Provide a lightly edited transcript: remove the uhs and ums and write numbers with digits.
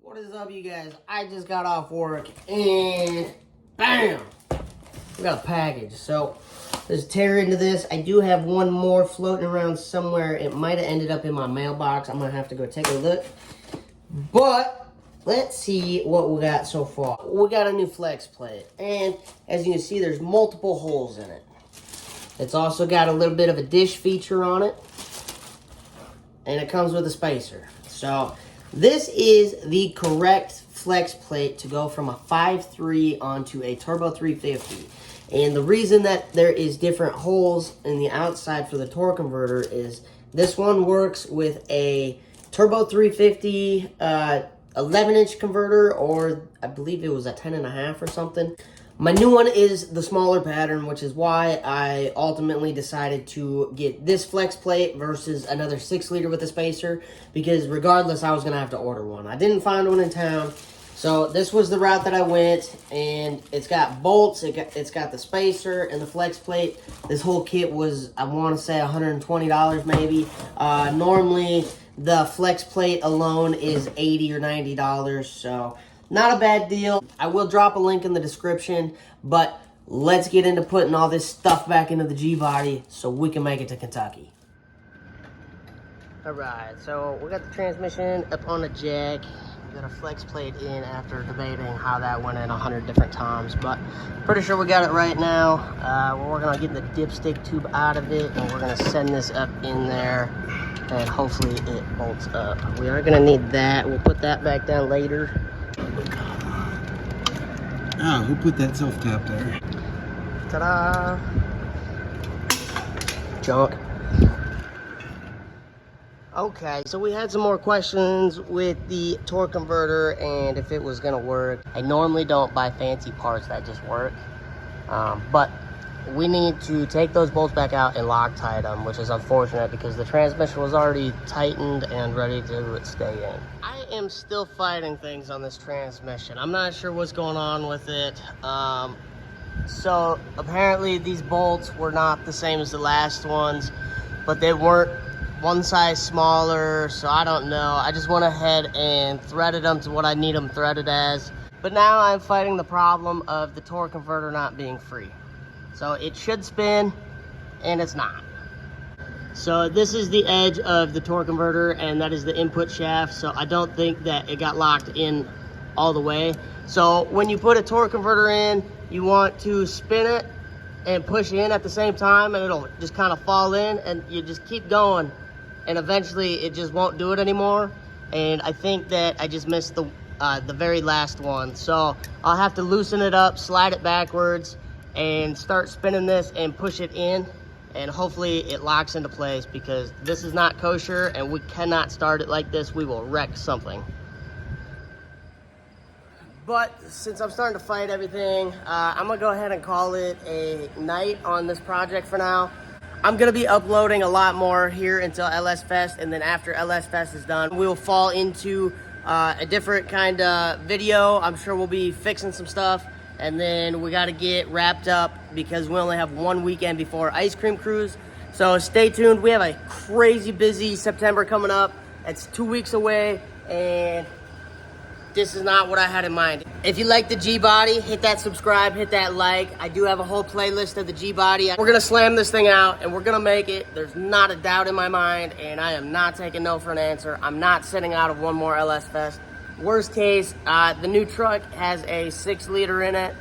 What is up, you guys? I just got off work and bam! We got a package. So let's tear into this. I do have one more floating around somewhere. It might have ended up in my mailbox. I'm gonna have to go take a look. But let's see what we got so far. We got a new flex plate, and as you can see, there's multiple holes in it. It's also got a little bit of a dish feature on it, and it comes with a spacer. So this is the correct flex plate to go from a 5.3 onto a Turbo 350. And the reason that there is different holes in the outside for the torque converter is this one works with a Turbo 350 11-inch converter, or I believe it was a 10.5 or something. My new one is the smaller pattern, which is why I ultimately decided to get this flex plate versus another 6-liter with a spacer, because regardless, I was going to have to order one. I didn't find one in town, so this was the route that I went, and it's got bolts, it's got the spacer and the flex plate. This whole kit was, I want to say, $120 maybe. Normally, the flex plate alone is $80 or $90, so not a bad deal. I will drop a link in the description, but let's get into putting all this stuff back into the G-body so we can make it to Kentucky. All right, so we got the transmission up on the jack. We got a flex plate in after debating how that went in 100 different times, but pretty sure we got it right now. We're working on getting the dipstick tube out of it, and we're gonna send this up in there, and hopefully it bolts up. We are gonna need that. We'll put that back down later. Oh, who put that self-tap there? Ta-da! Junk. Okay, so we had some more questions with the torque converter and if it was gonna work. I normally don't buy fancy parts that just work, but we need to take those bolts back out and Loctite them, which is unfortunate because the transmission was already tightened and ready to stay in. I am still fighting things on this transmission. I'm not sure what's going on with it. So apparently these bolts were not the same as the last ones, but they weren't one size smaller, so I don't know. I just went ahead and threaded them to what I need them threaded as. But now I'm fighting the problem of the torque converter not being free. So it should spin, and it's not. So this is the edge of the torque converter, and that is the input shaft. So I don't think that it got locked in all the way. So when you put a torque converter in, you want to spin it and push in at the same time, and it'll just kind of fall in, and you just keep going, and eventually it just won't do it anymore. And I think that I just missed the very last one. So I'll have to loosen it up, slide it backwards, and start spinning this and push it in, and hopefully it locks into place, because this is not kosher and we cannot start it like this. We will wreck something. But since I'm starting to fight everything, I'm gonna go ahead and call it a night on this project for now. I'm gonna be uploading a lot more here until LS Fest, and then after LS Fest is done, we will fall into a different kind of video. I'm sure we'll be fixing some stuff, and then we got to get wrapped up because we only have one weekend before Ice Cream Cruise. So stay tuned. We have a crazy busy September coming up. It's 2 weeks away, and this is not what I had in mind. If you like the G-body, hit that subscribe, hit that like. I do have a whole playlist of the G-body. We're gonna slam this thing out, and we're gonna make it. There's not a doubt in my mind, and I am not taking no for an answer. I'm not sitting out of one more LS Fest. Worst case, the new truck has a 6-liter in it.